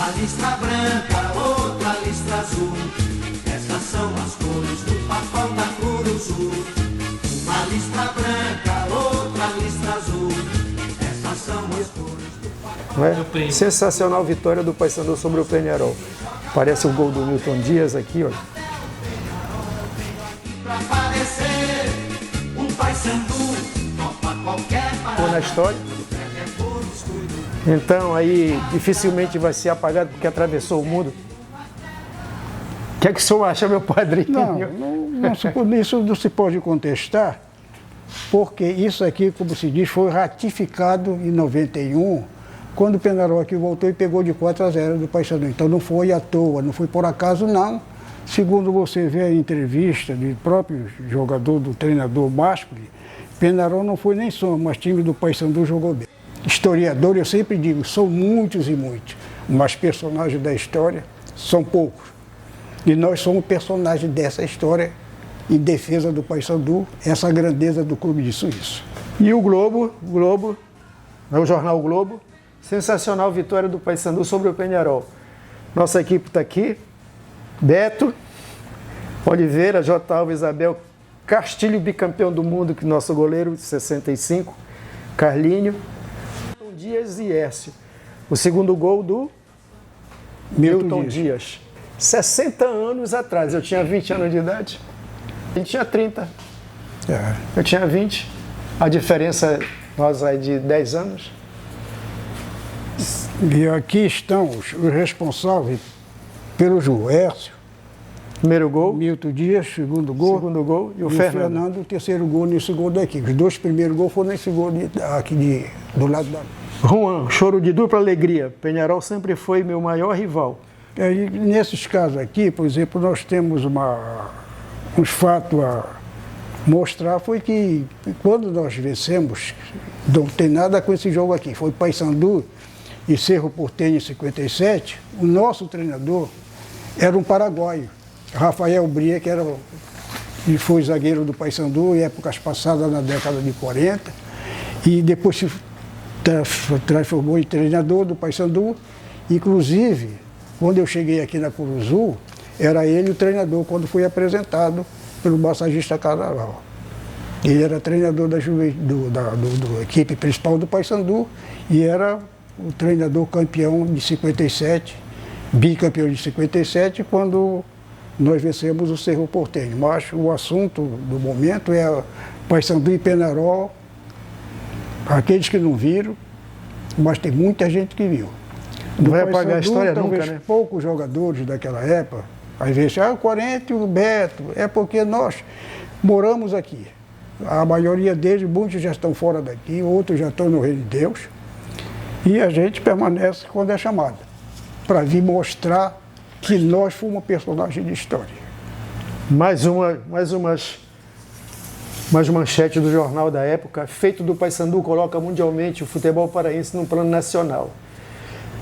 Uma listra branca, outra listra azul. Essas são as cores do papão da Curuzu. Uma listra branca, outra listra azul. Essas são as cores do papão. Sensacional vitória do Paysandu sobre o Peñarol. Parece o gol do Milton Dias aqui, olha. Pra aparecer, um Paysandu topa qualquer parada. Na história. Então aí dificilmente vai ser apagado porque atravessou o mundo. O que é que o senhor acha, meu padrinho? Isso não se pode contestar, porque isso aqui, como se diz, foi ratificado em 91, quando o Peñarol aqui voltou e pegou de 4-0 do Paysandu. Então não foi à toa, não foi por acaso, não. Segundo você vê a entrevista do próprio jogador, do treinador Mascoli, Peñarol não foi nem só, mas o time do Paysandu jogou bem. Historiador, eu sempre digo, são muitos e muitos, mas personagens da história são poucos. E nós somos personagens dessa história em defesa do Paysandu, essa grandeza do clube de Suíço. E o Globo, é o jornal Globo, sensacional vitória do Paysandu sobre o Peñarol. Nossa equipe está aqui, Beto, Oliveira, J. Alves, Isabel, Castilho, bicampeão do mundo, que nosso goleiro, 65, Carlinho, Dias e Écio. O segundo gol do Milton Dias. 60 anos atrás, eu tinha 20 anos de idade, ele tinha 30, eu tinha 20, a diferença nossa é de 10 anos. E aqui estão os responsáveis pelo jogo. Écio, primeiro gol. Milton Dias, segundo gol. E o Fernando, o terceiro gol nesse gol daqui. Os dois primeiros gols foram nesse gol aqui do lado da... Juan, choro de dupla alegria. Peñarol sempre foi meu maior rival. E nesses casos aqui, por exemplo, nós temos uns fatos a mostrar, foi que quando nós vencemos, não tem nada com esse jogo aqui, foi Paysandu e Cerro Porteño em 57, o nosso treinador era um paraguaio, Rafael Bria, que foi zagueiro do Paysandu em épocas passadas, na década de 40, e depois se transformou em treinador do Paysandu. Inclusive, quando eu cheguei aqui na Curuzu, era ele o treinador quando fui apresentado pelo massagista Carnaval. Ele era treinador da equipe principal do Paysandu e era o treinador campeão de 57, bicampeão de 57, quando nós vencemos o Cerro Porteño. Mas o assunto do momento é Paysandu e Peñarol. Aqueles que não viram, mas tem muita gente que viu. Não vai apagar a história nunca, talvez né? Poucos jogadores daquela época, às vezes, o 40 e o Beto, é porque nós moramos aqui. A maioria deles, muitos já estão fora daqui, outros já estão no Reino de Deus. E a gente permanece quando é chamado, para vir mostrar que nós fomos personagem de história. Mais manchete do jornal da época. Feito do Paysandu coloca mundialmente o futebol paraense no plano nacional.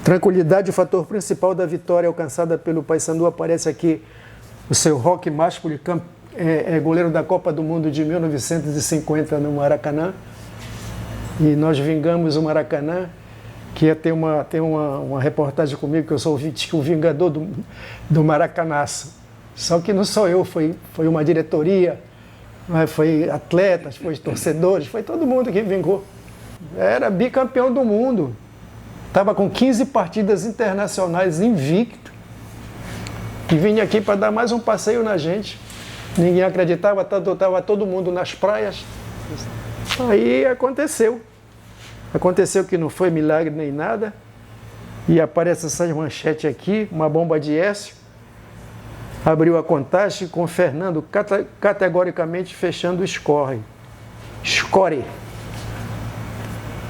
Tranquilidade, o fator principal da vitória alcançada pelo Paysandu. Aparece aqui o seu Roque Mascoli, goleiro da Copa do Mundo de 1950 no Maracanã. E nós vingamos o Maracanã, que ia ter uma reportagem comigo, que eu sou o vingador do Maracanaço. Só que não sou eu, foi uma diretoria, foi atletas, foi torcedores, foi todo mundo que vingou. Era bicampeão do mundo. Estava com 15 partidas internacionais invicto. E vinha aqui para dar mais um passeio na gente. Ninguém acreditava, estava todo mundo nas praias. Aí aconteceu. Aconteceu que não foi milagre nem nada. E aparece essas manchetes aqui, uma bomba de Écio. Abriu a contagem com o Fernando categoricamente fechando o score.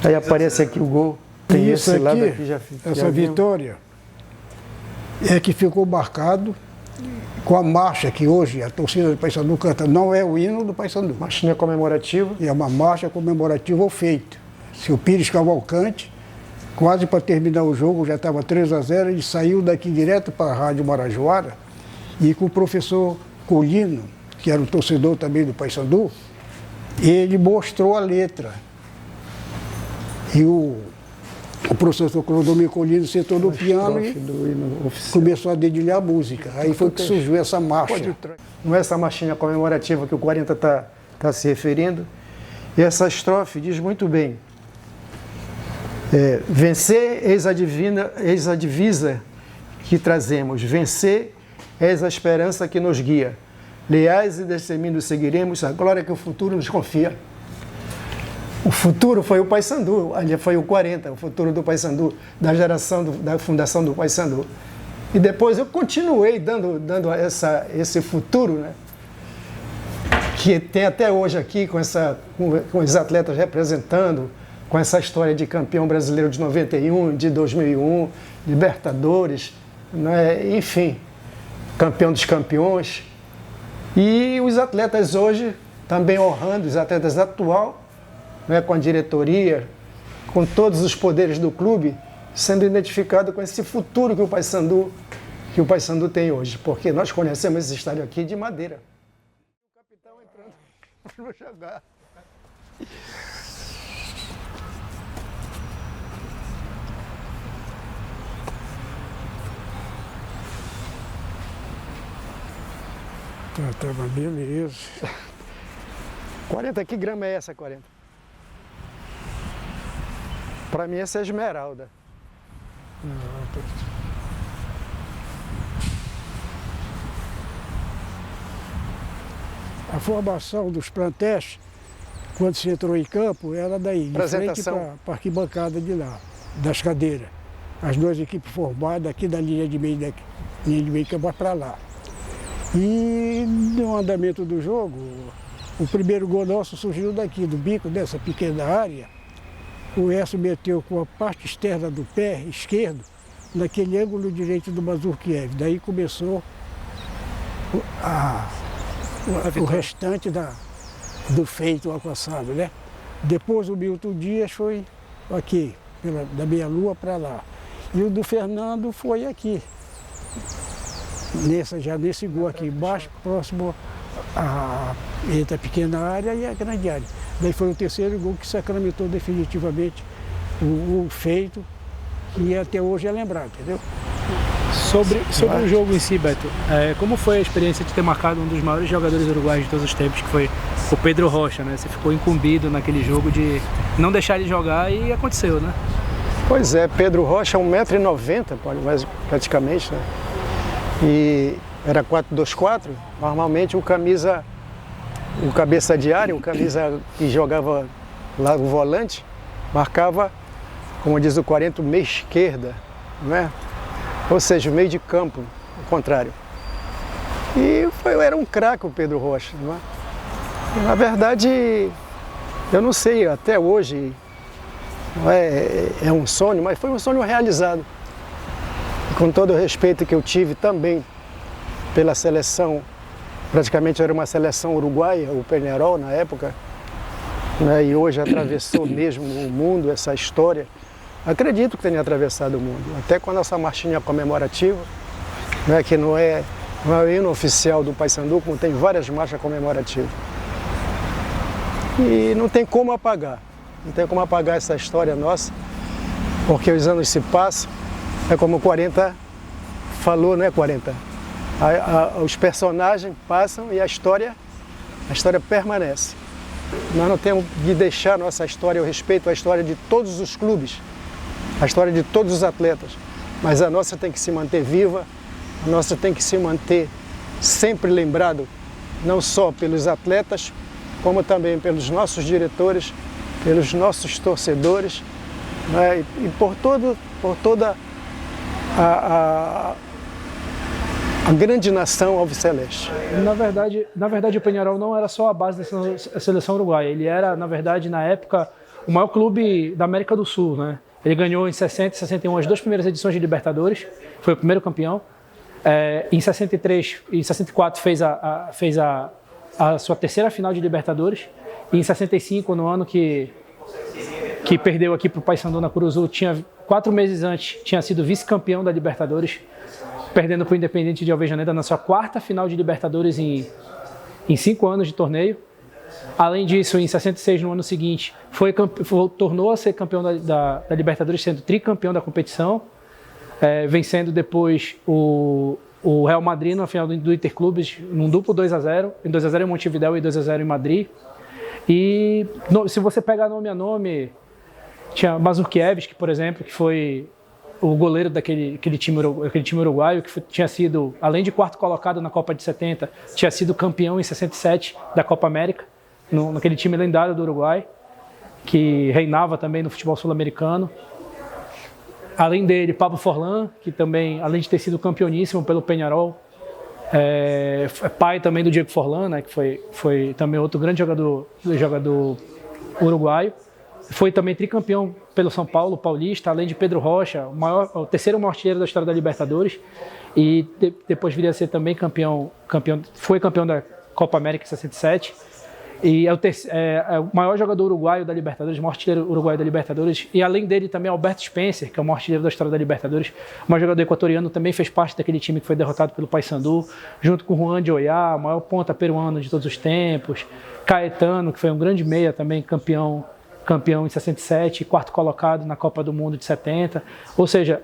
Aí aparece aqui o gol. Tem isso esse lado aqui, aqui já essa vitória é que ficou marcado com a marcha que hoje a torcida do Paysandu canta. Não é o hino do Paysandu. Marchinha comemorativa. É uma marcha comemorativa ao feito. Se o Pires Cavalcante, quase para terminar o jogo, já estava 3-0, ele saiu daqui direto para a Rádio Marajoara e com o professor Colino, que era um torcedor também do Paysandu, ele mostrou a letra. E o professor Clodomir Colino sentou no piano e começou a dedilhar a música. Aí foi que surgiu essa marcha. Não é essa marchinha comemorativa que o 40 está se referindo. E essa estrofe diz muito bem. Vencer eis a divisa que trazemos. Vencer eis a esperança que nos guia. Leais e destemidos seguiremos a glória que o futuro nos confia. O futuro foi o Paysandu, ali foi o 40, o futuro do Paysandu, da geração, da fundação do Paysandu. E depois eu continuei dando esse futuro, né? Que tem até hoje aqui com os atletas representando, com essa história de campeão brasileiro de 91, de 2001, Libertadores, né? Enfim, campeão dos campeões. E os atletas hoje também honrando, os atletas atual, né, com a diretoria, com todos os poderes do clube, sendo identificado com esse futuro que o Paysandu tem hoje, porque nós conhecemos esse estádio aqui de madeira. O capitão entrando para jogar. Tá, beleza. 40, que grama é essa, 40? Para mim essa é esmeralda. A formação dos plantéis, quando se entrou em campo, era daí, de frente para a arquibancada de lá, das cadeiras. As duas equipes formadas aqui da linha de meio que vai para lá. E no andamento do jogo, o primeiro gol nosso surgiu daqui, do bico dessa pequena área. O Écio meteu com a parte externa do pé esquerdo, naquele ângulo direito do Mazurkiev. Daí começou o restante do feito alcançado, né? Depois o Milton Dias foi aqui, da meia-lua para lá. E o do Fernando foi aqui, já nesse gol aqui embaixo, próximo entre a pequena área e a grande área. Daí foi o terceiro gol que sacramentou definitivamente o feito, que até hoje é lembrado, entendeu? Sobre o jogo em si, Beto, como foi a experiência de ter marcado um dos maiores jogadores uruguaios de todos os tempos, que foi o Pedro Rocha, né? Você ficou incumbido naquele jogo de não deixar ele jogar e aconteceu, né? Pois é, Pedro Rocha é 1,90 m, praticamente, né? E era 4-2-4, normalmente o cabeça de área, o camisa que jogava lá o volante, marcava, como diz o 40, o meio esquerda, né? Ou seja, o meio de campo, o contrário. E era um craque o Pedro Rocha, não é? E, na verdade, eu não sei, até hoje não é um sonho, mas foi um sonho realizado. E com todo o respeito que eu tive também pela seleção, praticamente era uma seleção uruguaia, o Peñarol na época, né? E hoje atravessou mesmo o mundo, essa história. Acredito que tenha atravessado o mundo, até com a nossa marchinha comemorativa, né? Que não é o hino oficial do Paysandu, como tem várias marchas comemorativas. E não tem como apagar essa história nossa, porque os anos se passam, é como o 40 falou, né, 40? Os personagens passam e a história permanece. Nós não temos de deixar nossa história, eu respeito a história de todos os clubes, a história de todos os atletas, mas a nossa tem que se manter viva, a nossa tem que se manter sempre lembrado, não só pelos atletas, como também pelos nossos diretores, pelos nossos torcedores, né? E por toda a grande nação alviceleste. Na verdade, o Peñarol não era só a base da seleção uruguaia. Ele era, na verdade, na época, o maior clube da América do Sul, né? Ele ganhou em 60 e 61 as duas primeiras edições de Libertadores, foi o primeiro campeão. Em 63 e 64 fez a sua terceira final de Libertadores. E em 65, no ano que perdeu aqui para o Paysandu na Curuzu, 4 meses antes, tinha sido vice-campeão da Libertadores, perdendo para o Independiente de Avejaneda na sua quarta final de Libertadores em 5 anos de torneio. Além disso, em 66, no ano seguinte, tornou a ser campeão da Libertadores, sendo tricampeão da competição, vencendo depois o Real Madrid na final do Interclubes, num duplo 2-0, em 2-0 em Montevidéu e 2-0 em Madrid. E se você pegar nome a nome, tinha Mazurkiewicz, por exemplo, que foi o goleiro daquele time uruguaio, que tinha sido, além de quarto colocado na Copa de 70, tinha sido campeão em 67 da Copa América, naquele time lendário do Uruguai, que reinava também no futebol sul-americano. Além dele, Pablo Forlán, que também, além de ter sido campeoníssimo pelo Peñarol, é pai também do Diego Forlán, né, que foi também outro grande jogador uruguaio. Foi também tricampeão pelo São Paulo, paulista, além de Pedro Rocha, o terceiro maior artilheiro da história da Libertadores. E depois viria a ser também foi campeão da Copa América em 67. E é o maior jogador uruguaio da Libertadores, o maior artilheiro uruguaio da Libertadores. E além dele também Alberto Spencer, que é o maior artilheiro da história da Libertadores. O maior jogador equatoriano, também fez parte daquele time que foi derrotado pelo Paysandu, junto com Juan de Oyá, o maior ponta peruano de todos os tempos. Caetano, que foi um grande meia também, campeão em 67, quarto colocado na Copa do Mundo de 70. Ou seja,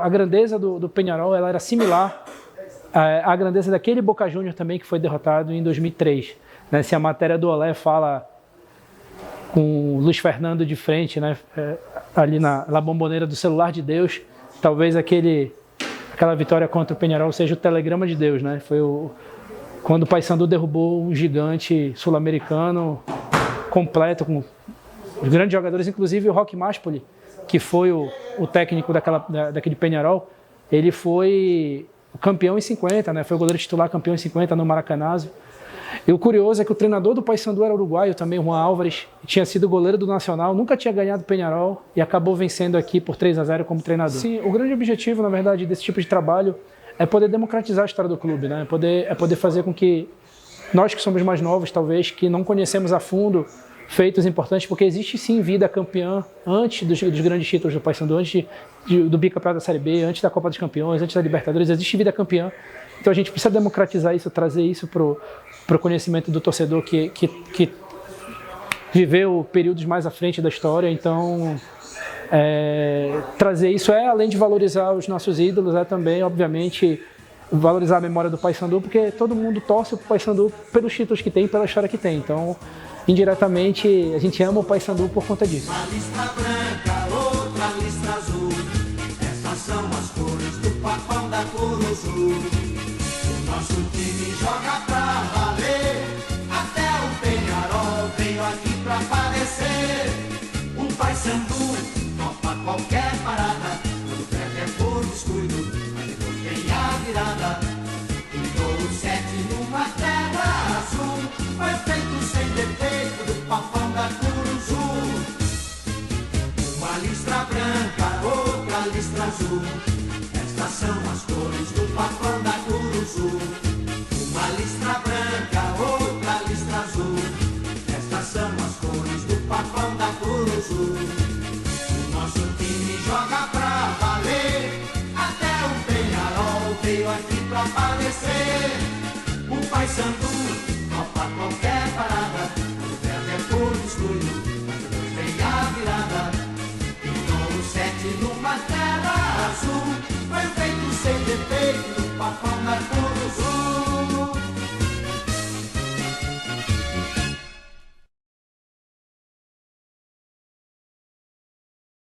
a grandeza do Peñarol ela era similar à grandeza daquele Boca Juniors também, que foi derrotado em 2003. Né? Se a matéria do Olé fala com o Luiz Fernando de frente, né? Ali na Bombonera do celular de Deus, talvez aquela vitória contra o Peñarol seja o telegrama de Deus. Né? Foi quando o Paysandu derrubou um gigante sul-americano completo, com os grandes jogadores, inclusive o Roque Máspoli, que foi o técnico daquele Peñarol, ele foi campeão em 50, né? Foi o goleiro titular campeão em 50 no Maracanazo. E o curioso é que o treinador do Paysandu era uruguaio também, Juan Álvares, tinha sido goleiro do Nacional, nunca tinha ganhado o Peñarol e acabou vencendo aqui por 3-0 como treinador. Sim, o grande objetivo, na verdade, desse tipo de trabalho é poder democratizar a história do clube, né? É poder fazer com que nós que somos mais novos, talvez, que não conhecemos a fundo feitos importantes, porque existe sim vida campeã antes dos grandes títulos do Paysandu, antes do bicampeonato da Série B, antes da Copa dos Campeões, antes da Libertadores, existe vida campeã. Então a gente precisa democratizar isso, trazer isso para o conhecimento do torcedor que viveu períodos mais à frente da história. Então trazer isso além de valorizar os nossos ídolos, também, obviamente, valorizar a memória do Paysandu, porque todo mundo torce para o Paysandu pelos títulos que tem, pela história que tem. Então, indiretamente, a gente ama o Paysandu por conta disso. Uma listra branca, outra listra azul. Essas são as cores do papão da Curuzu. O nosso time joga pra valer. Até o Peñarol veio aqui pra aparecer. O Paysandu topa qualquer parada. Quando perde é por descuido, mas depois vem a virada. Pintou o 7 numa terra azul. Foi feito sem defeito do papão da Curuzu. Uma listra branca, outra listra azul. Estas são as cores do papão da Curuzu. Uma listra branca, outra listra azul. Estas são as cores do papão da Curuzu. O nosso time joga pra valer. Até o Peñarol veio aqui pra aparecer. O Paysandu topa qualquer parada. O perde é por descuido, mas depois vem a virada. Pintou o 7 numa terra azul. Foi feito sem defeito do papão